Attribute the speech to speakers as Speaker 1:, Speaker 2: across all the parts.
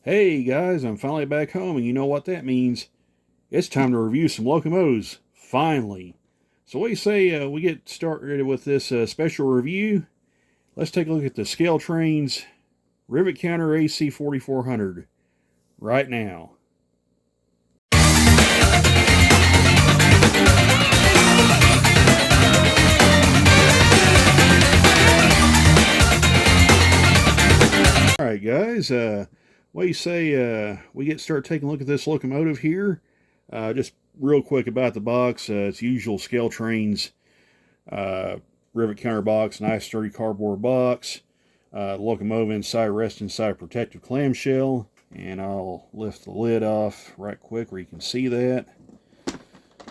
Speaker 1: Hey guys, I'm finally back home, and you know what that means. It's time to review some locomotives, finally. So what do you say we get started with this special review? Let's take a look at the Scaletrains Rivet Counter AC4400 right now. Alright guys, what do you say we start taking a look at this locomotive here? Just real quick about the box. It's usual Scaletrains Rivet counter box, nice sturdy cardboard box. Locomotive inside rests inside a protective clamshell, and I'll lift the lid off right quick where you can see that.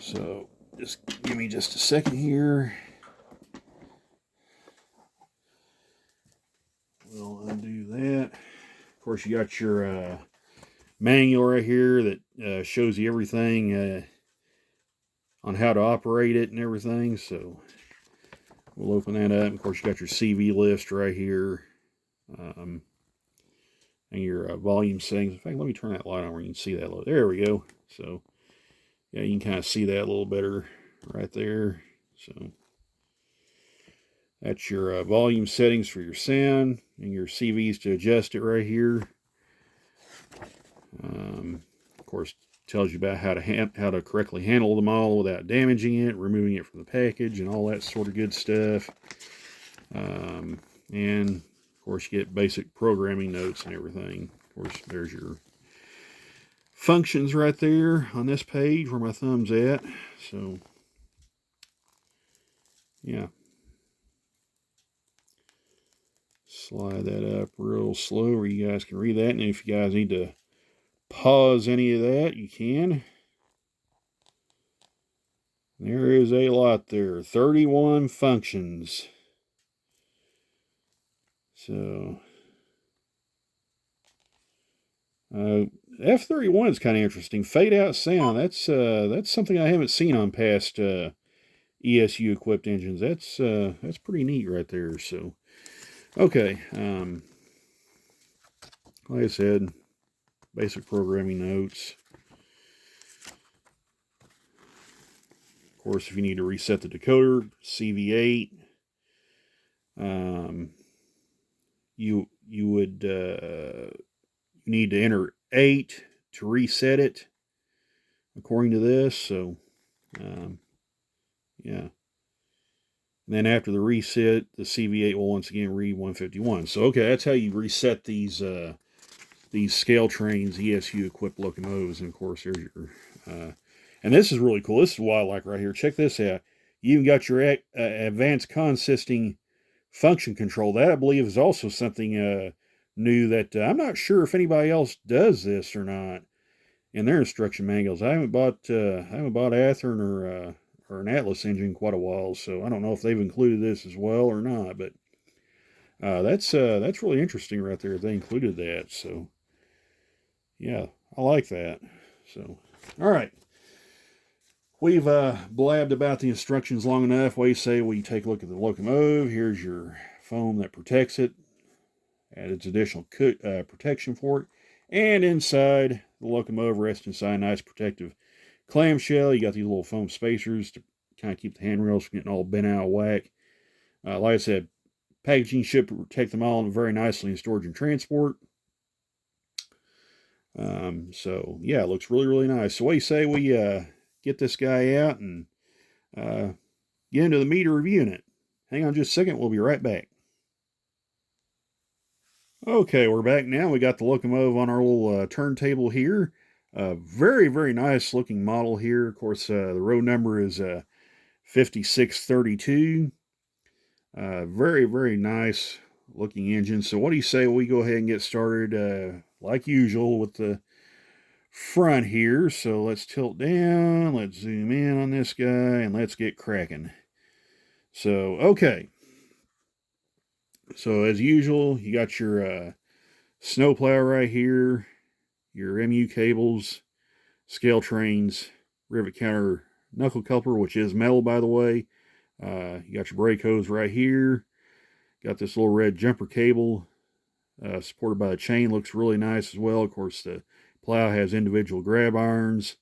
Speaker 1: So just give me just a second here. We'll undo that. Of course, you got your manual right here that shows you everything on how to operate it and everything. So we'll open that up. Of course, you got your CV list right here, and your volume settings. In fact, let me turn that light on where you can see that. There we go. So yeah, you can kind of see that a little better right there. So that's your volume settings for your sound, and your CVs to adjust it right here. Of course, tells you about how to correctly handle the model without damaging it, removing it from the package, and all that sort of good stuff. And of course, you get basic programming notes and everything. Of course, there's your functions right there on this page where my thumb's at. So yeah, slide that up real slow where you guys can read that, and if you guys need to pause any of that, you can. There is a lot there. 31 functions. So F31 is kind of interesting. Fade out sound. That's something I haven't seen on past ESU equipped engines. That's pretty neat right there. So okay, like I said, basic programming notes. Of course, if you need to reset the decoder, CV8. You would need to enter 8 to reset it, according to this. So yeah. And then after the reset, the CV8 will once again read 151. So okay, that's how you reset these Scaletrains ESU equipped locomotives. And of course, there's your and this is really cool. This is what I like right here. Check this out. You even got your advanced consisting function control. That, I believe, is also something new that I'm not sure if anybody else does this or not in their instruction manuals. I haven't bought Athearn or an Atlas engine in quite a while, so I don't know if they've included this as well or not. But that's really interesting right there. They included that, so yeah, I like that. So all right. We've blabbed about the instructions long enough. What do you say we take a look at the locomotive? Here's your foam that protects it. Added additional protection for it. And inside, the locomotive rests inside a nice protective clamshell. You got these little foam spacers to kind of keep the handrails from getting all bent out of whack. Like I said, packaging should protect them all very nicely in storage and transport. So yeah, it looks really, really nice. So what do you say we get this guy out and get into the meat of reviewing it? Hang on just a second. We'll be right back. Okay, we're back now. We got the locomotive on our little turntable here. Very, very nice looking model here. Of course, the road number is 5632. Very, very nice looking engine. So what do you say we go ahead and get started like usual with the front here. So let's tilt down, let's zoom in on this guy, and let's get cracking. So okay, so as usual, you got your snowplow right here, your MU cables, Scaletrains, Rivet counter knuckle coupler, which is metal, by the way. You got your brake hose right here. Got this little red jumper cable supported by a chain, looks really nice as well. Of course, the plow has individual grab irons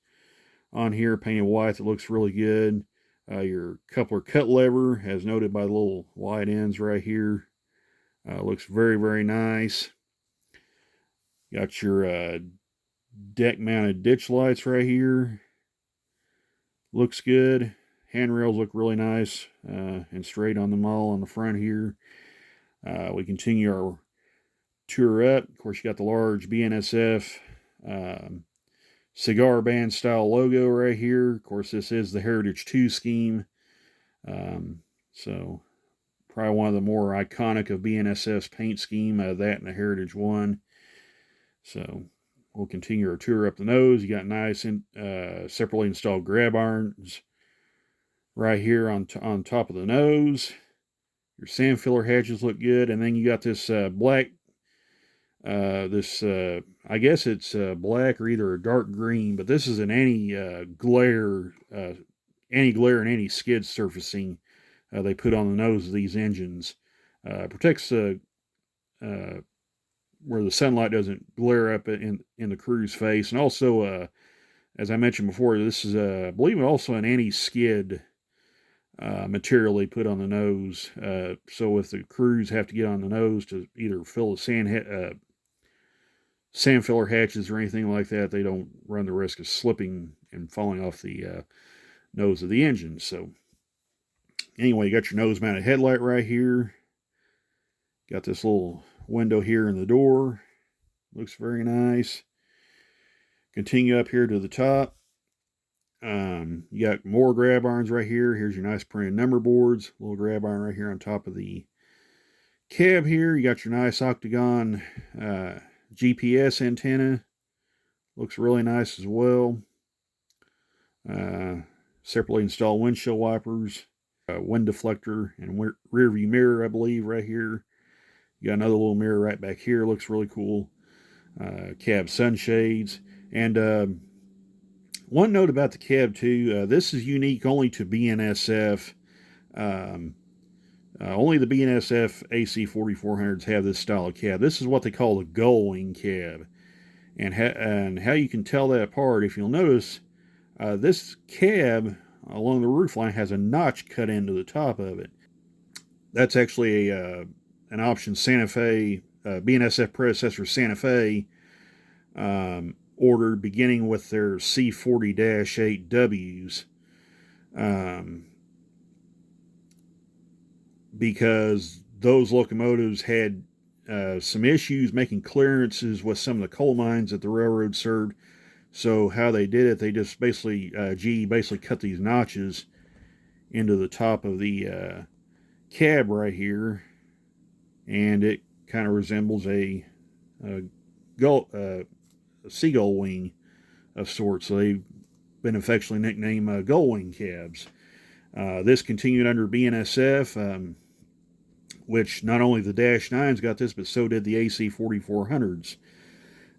Speaker 1: on here, painted white, that looks really good. Your coupler cut lever, as noted by the little wide ends right here, looks very, very nice. Got your deck mounted ditch lights right here. Looks good. Handrails look really nice and straight on them all on the front here. We continue our tour up. Of course, you got the large BNSF cigar band style logo right here. Of course, this is the Heritage 2 scheme. So probably one of the more iconic of BNSF's paint scheme, that and the Heritage 1. So we'll continue our tour up the nose. You got nice separately installed grab irons right here on top of the nose. Your sand filler hatches look good, and then you got this black, I guess it's black or either a dark green, but this is an anti-glare and anti-skid surfacing they put on the nose of these engines. Protects where the sunlight doesn't glare up in the crew's face, and also, as I mentioned before, this is I believe also an anti-skid material they put on the nose. So if the crews have to get on the nose to either fill the sand filler hatches or anything like that, they don't run the risk of slipping and falling off the nose of the engine. So anyway, you got your nose mounted headlight right here. Got this little window here in the door. Looks very nice. Continue up here to the top. You got more grab irons right here. Here's your nice printed number boards. Little grab iron right here on top of the cab here. You got your nice octagon GPS antenna. Looks really nice as well. Separately installed windshield wipers, wind deflector, and rear view mirror, I believe, right here. You got another little mirror right back here. Looks really cool. Cab sunshades. And one note about the cab, too. This is unique only to BNSF. Only the BNSF AC4400s have this style of cab. This is what they call a gull wing cab. And how you can tell that apart, if you'll notice, this cab along the roofline has a notch cut into the top of it. That's actually an option Santa Fe, BNSF predecessor Santa Fe, ordered beginning with their C40-8Ws, because those locomotives had some issues making clearances with some of the coal mines that the railroad served. So how they did it, they just basically, GE basically cut these notches into the top of the cab right here, and it kind of resembles a seagull wing of sorts. So they've been affectionately nicknamed gull wing cabs. This continued under BNSF, which not only the Dash 9s got this, but so did the AC4400s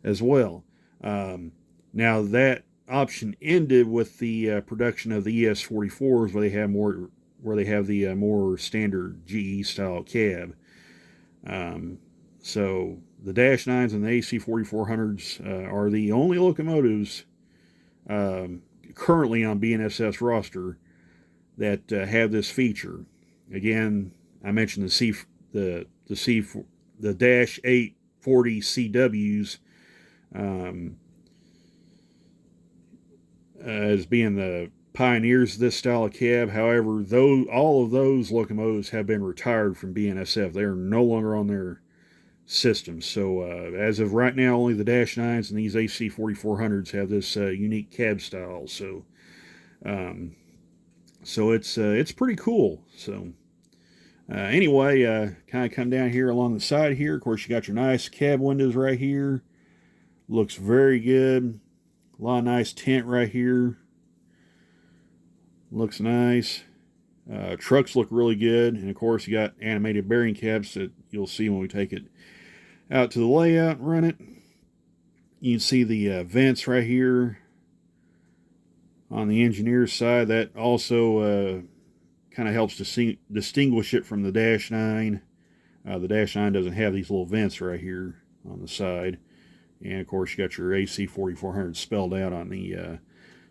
Speaker 1: as well. Now that option ended with the production of the ES44s, where they have the more standard GE style cab. So the Dash 9s and the AC4400s are the only locomotives currently on BNSF's roster that have this feature. Again, I mentioned the Dash 840CWs as being the pioneers of this style of cab. However, all of those locomotives have been retired from BNSF. They are no longer on their system. So as of right now, only the Dash 9s and these AC4400s have this unique cab style. So it's pretty cool. So anyway, kind of come down here along the side here. Of course, you got your nice cab windows right here. Looks very good. A lot of nice tint right here. Looks nice. Trucks look really good. And of course, you got animated bearing caps that you'll see when we take it out to the layout and run it. You can see the vents right here on the engineer's side. That also kind of helps to distinguish it from the Dash 9. The Dash 9 doesn't have these little vents right here on the side. And of course, you got your AC4400 spelled out on the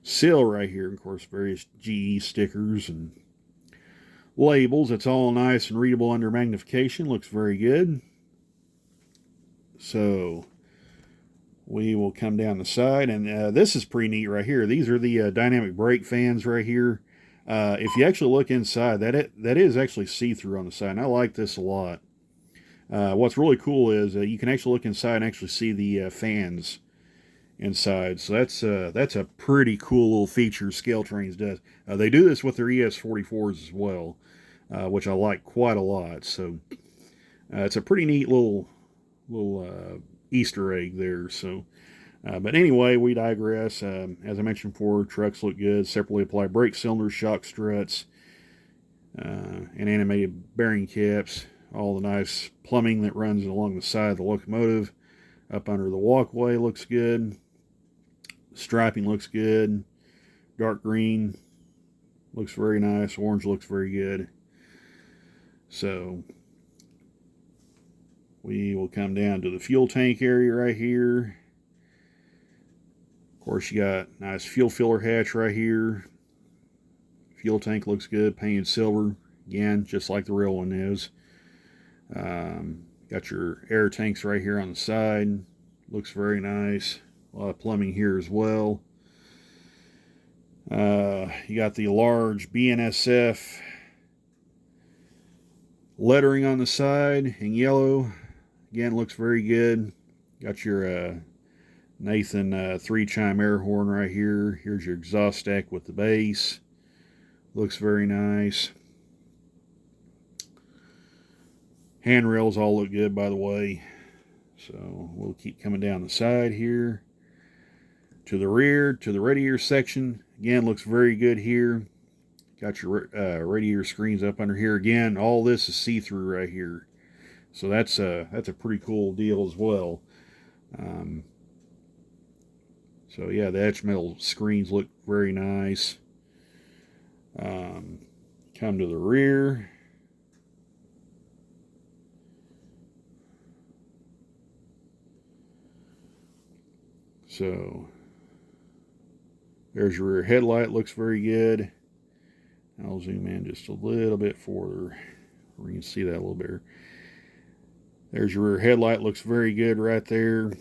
Speaker 1: sill right here. Of course, various GE stickers and labels. It's all nice and readable under magnification. Looks very good. So we will come down the side, and this is pretty neat right here. These are the dynamic brake fans right here. If you actually look inside, that is actually see-through on the side, and I like this a lot. What's really cool is you can actually look inside and actually see the fans inside. So that's a pretty cool little feature Scaletrains does. They do this with their ES44s as well, which I like quite a lot. So it's a pretty neat little Easter egg there. So, but anyway, we digress. As I mentioned before, trucks look good. Separately applied brake cylinders, shock struts, and animated bearing caps. All the nice plumbing that runs along the side of the locomotive. Up under the walkway looks good. Striping looks good. Dark green looks very nice. Orange looks very good. So we will come down to the fuel tank area right here. Of course, you got nice fuel filler hatch right here. Fuel tank looks good, painted silver. Again, just like the real one is. Got your air tanks right here on the side. Looks very nice. A lot of plumbing here as well. You got the large BNSF lettering on the side in yellow. Again, looks very good. Got your Nathan 3-chime air horn right here. Here's your exhaust stack with the bass. Looks very nice. Handrails all look good, by the way. So we'll keep coming down the side here. To the rear, to the radiator section. Again, looks very good here. Got your radiator screens up under here. Again, all this is see-through right here. So that's a pretty cool deal as well. So yeah, the etched metal screens look very nice. Come to the rear. So there's your rear headlight, looks very good. I'll zoom in just a little bit further where you can see that a little better. There's your rear headlight, looks very good right there.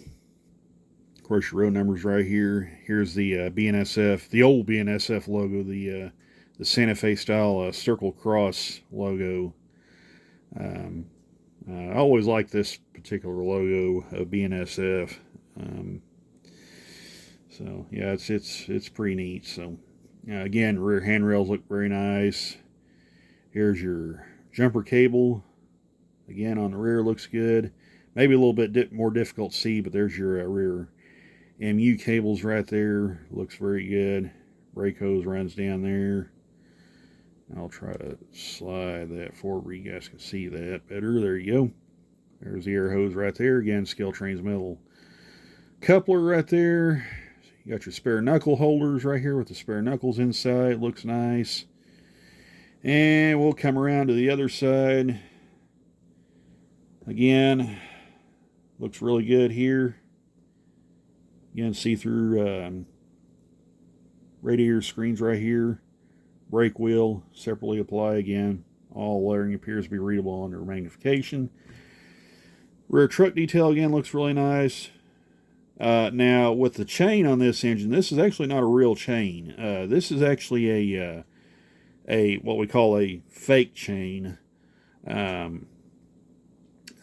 Speaker 1: Of course, your road numbers right here. Here's the BNSF, the old BNSF logo, the Santa Fe style circle cross logo. I always like this particular logo of BNSF. So yeah, it's pretty neat. So again, rear handrails look very nice. Here's your jumper cable. Again, on the rear looks good. Maybe a little bit more difficult to see, but there's your rear MU cables right there. Looks very good. Brake hose runs down there. I'll try to slide that forward where you guys can see that better. There you go. There's the air hose right there. Again, Scaletrains metal coupler right there. You got your spare knuckle holders right here with the spare knuckles inside. Looks nice. And we'll come around to the other side. Again, looks really good here. Again, see-through radiator screens right here. Brake wheel, separately apply again. All lettering appears to be readable under magnification. Rear truck detail again looks really nice. Now, with the chain on this engine, this is actually not a real chain. This is actually a what we call a fake chain,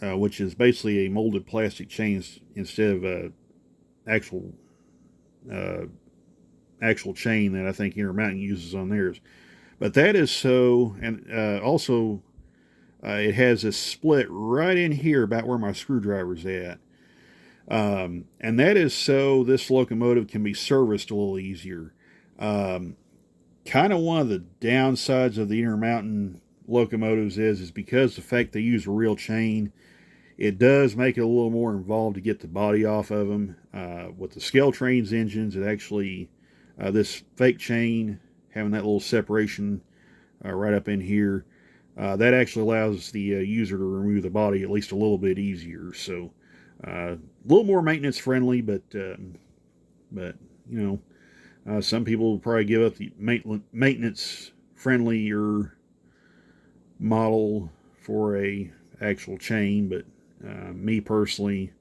Speaker 1: which is basically a molded plastic chain instead of actual chain that I think Intermountain uses on theirs. But that is so, and also it has a split right in here about where my screwdriver's at. And that is so this locomotive can be serviced a little easier. Kind of one of the downsides of the Intermountain locomotives is because the fact they use a real chain, it does make it a little more involved to get the body off of them. With the Scaletrains engines, it actually, this fake chain, having that little separation right up in here, that actually allows the user to remove the body at least a little bit easier. So a little more maintenance friendly, but you know, some people will probably give up the maintenance friendlier model for a actual chain. But me personally,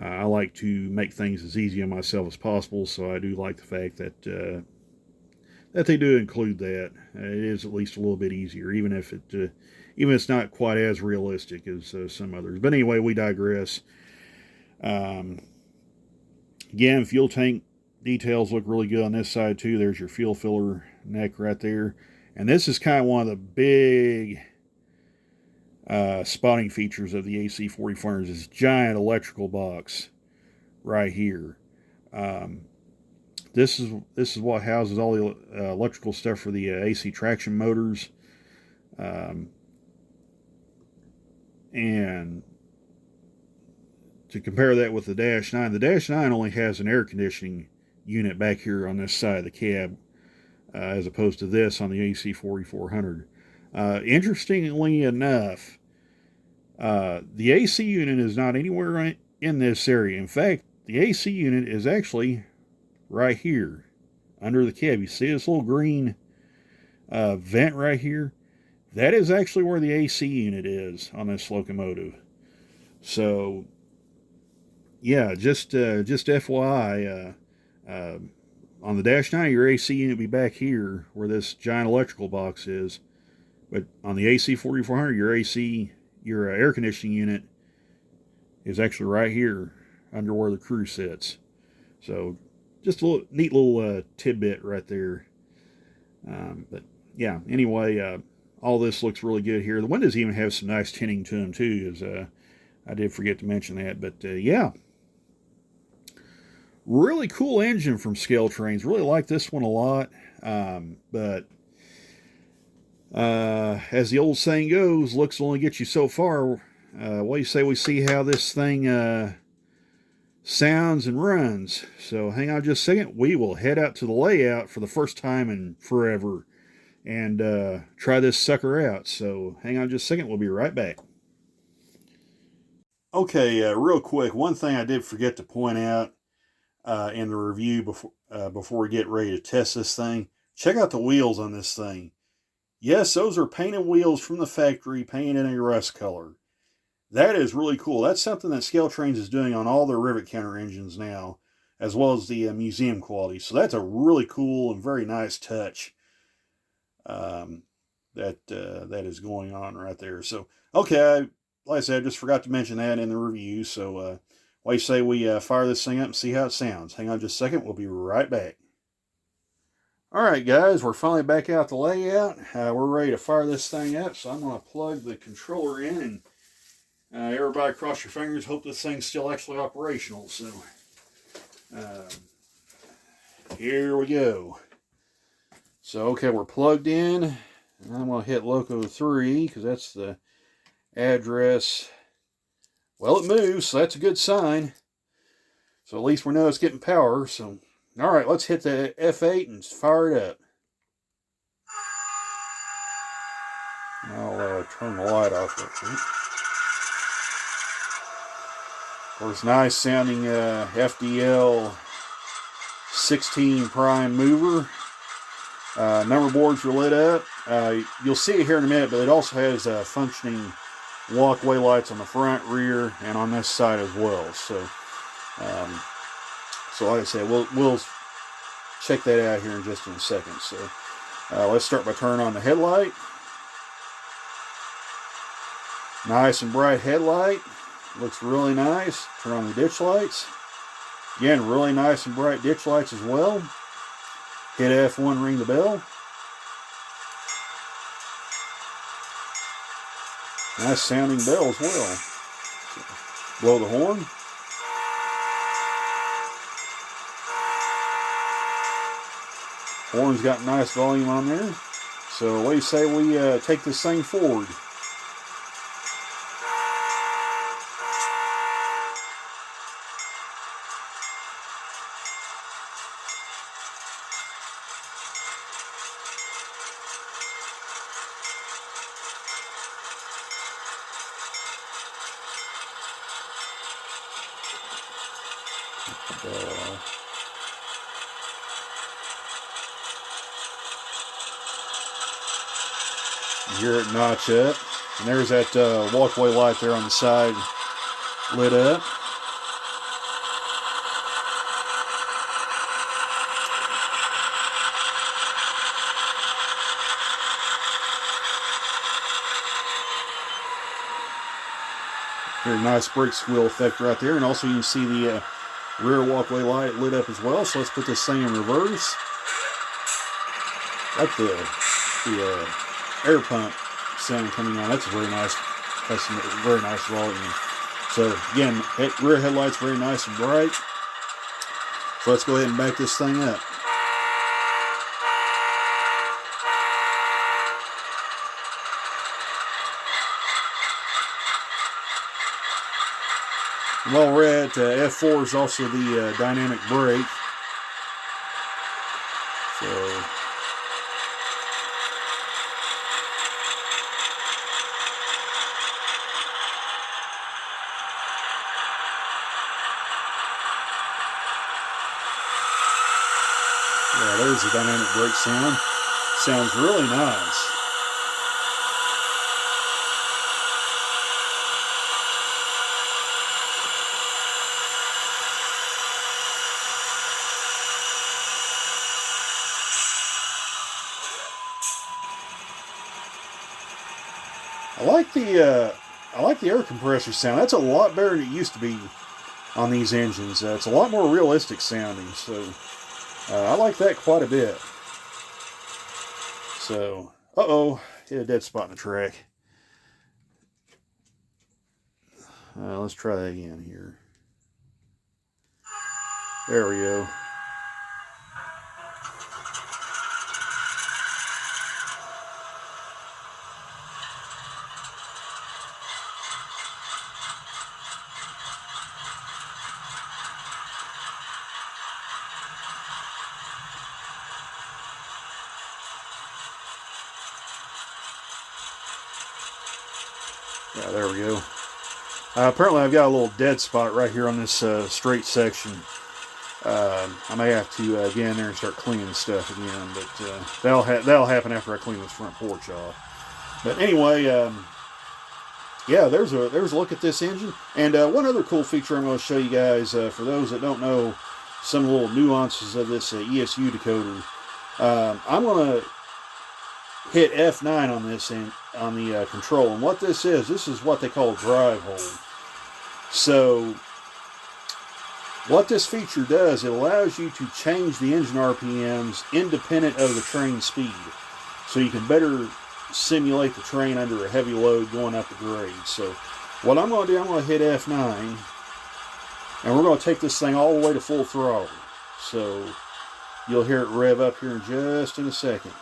Speaker 1: I like to make things as easy on myself as possible, so I do like the fact that that they do include that. It is at least a little bit easier, even if it's not quite as realistic as some others. But anyway, we digress. Um, Again, fuel tank details look really good on this side too. There's your fuel filler neck right there, and this is kind of one of the big spotting features of the AC4400s. This giant electrical box right here. Um, this is what houses all the electrical stuff for the AC traction motors, and to compare that with the Dash 9, the Dash 9 only has an air conditioning unit back here on this side of the cab, as opposed to this on the AC4400. Interestingly enough, the AC unit is not anywhere in this area. In fact, the AC unit is actually right here under the cab. You see this little green vent right here? That is actually where the AC unit is on this locomotive. So, yeah, just FYI, on the Dash 9, your AC unit will be back here where this giant electrical box is. But on the AC4400, your air conditioning unit is actually right here under where the crew sits. So just a neat little tidbit right there. But yeah, anyway, all this looks really good here. The windows even have some nice tinting to them too, as I did forget to mention that. But yeah, really cool engine from Scaletrains. Really like this one a lot. But as the old saying goes, looks will only get you so far. What do you say we see how this thing sounds and runs? So hang on just a second. We will head out to the layout for the first time in forever and try this sucker out. So hang on just a second. We'll be right back. Okay, real quick, one thing I did forget to point out in the review before we get ready to test this thing. Check out the wheels on this thing. Yes, those are painted wheels from the factory, painted in a rust color. That is really cool. That's something that Scaletrains is doing on all their Rivet counter engines now, as well as the museum quality. So that's a really cool and very nice touch that is going on right there. So, okay, like I said, I just forgot to mention that in the review. So, what do you say we fire this thing up and see how it sounds? Hang on just a second. We'll be right back. All right, guys, we're finally back out the layout. We're ready to fire this thing up, so I'm going to plug the controller in, and everybody cross your fingers, hope this thing's still actually operational. So, here we go. So, okay, we're plugged in, and I'm going to hit Loco 3, because that's the address. Well, it moves, so that's a good sign. So at least we know it's getting power, so... All right, let's hit the F8 and fire it up. I'll turn the light off real quick. Of course, nice sounding FDL 16 prime mover. Number boards are lit up. You'll see it here in a minute, but it also has functioning walkway lights on the front, rear, and on this side as well. So like I said, we'll check that out here in just a second. So let's start by turning on the headlight. Nice and bright headlight. Looks really nice. Turn on the ditch lights. Again, really nice and bright ditch lights as well. Hit F1, ring the bell. Nice sounding bell as well. So, blow the horn. Horn's got nice volume on there. So what do you say we take this thing forward? You hear it notch up. And there's that walkway light there on the side lit up. Very nice brake squeal effect right there. And also you can see the rear walkway light lit up as well. So let's put this thing in reverse. Like the air pump sound coming on. That's a very nice custom, very nice volume. So again, rear headlights very nice and bright. So let's go ahead and back this thing up. And while we're at F4 is also the dynamic brake. So yeah, there's the dynamic brake sound. Sounds really nice. I like the air compressor sound. That's a lot better than it used to be on these engines. It's a lot more realistic sounding. So I like that quite a bit. So, hit a dead spot in the track. Let's try that again here. There we go. Yeah, there we go. Apparently I've got a little dead spot right here on this straight section. I may have to get in there and start cleaning stuff again, but that'll happen after I clean this front porch off. But anyway, yeah, there's a look at this engine. And one other cool feature I'm going to show you guys, for those that don't know some little nuances of this ESU decoder. I'm going to hit F9 on this on the control, and what this is what they call drive hold. So what this feature does, it allows you to change the engine RPMs independent of the train speed, so you can better simulate the train under a heavy load going up the grade. So what I'm going to do, I'm going to hit F9, and we're going to take this thing all the way to full throttle. So you'll hear it rev up here in just in a second.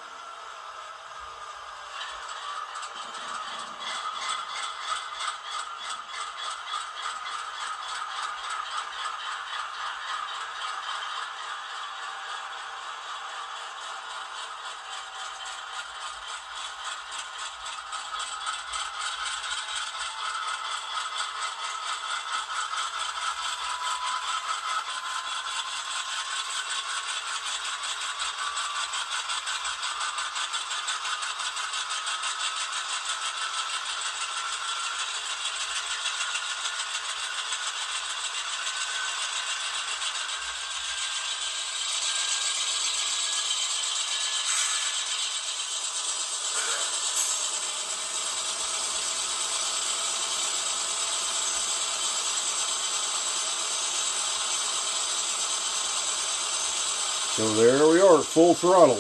Speaker 1: So there we are, full throttle.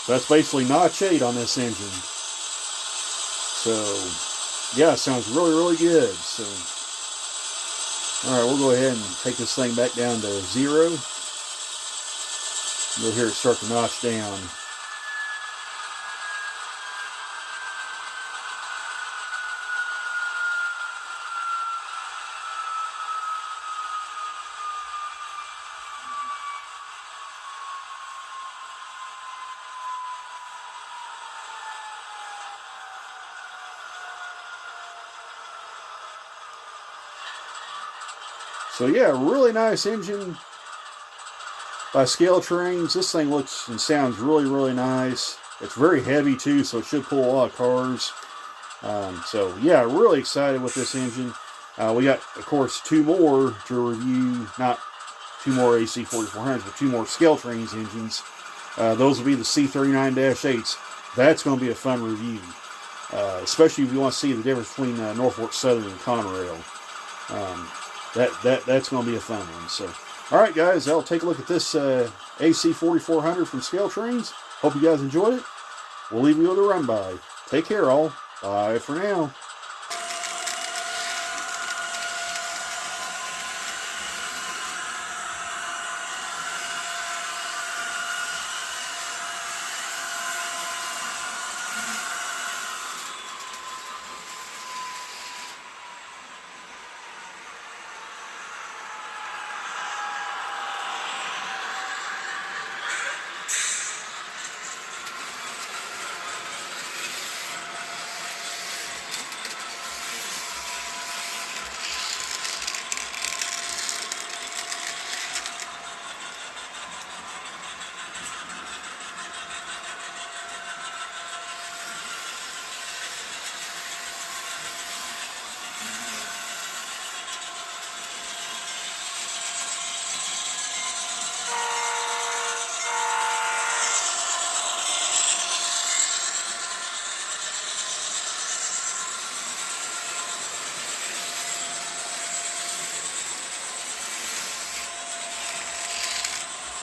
Speaker 1: That's basically notch 8 on this engine. So, yeah, it sounds really, really good. So, all right, we'll go ahead and take this thing back down to 0. You'll hear it start to notch down. So yeah, really nice engine by Scaletrains. This thing looks and sounds really, really nice. It's very heavy too, so it should pull a lot of cars. So yeah, really excited with this engine. We got, of course, 2 more to review. Not 2 more AC4400s, but 2 more Scaletrains engines. Those will be the C39-8s. That's going to be a fun review, especially if you want to see the difference between Norfolk Southern and Conrail. That's going to be a fun one. So, all right, guys, I'll take a look at this AC4400 from Scaletrains. Hope you guys enjoyed it. We'll leave you with a run by. Take care, all. Bye for now.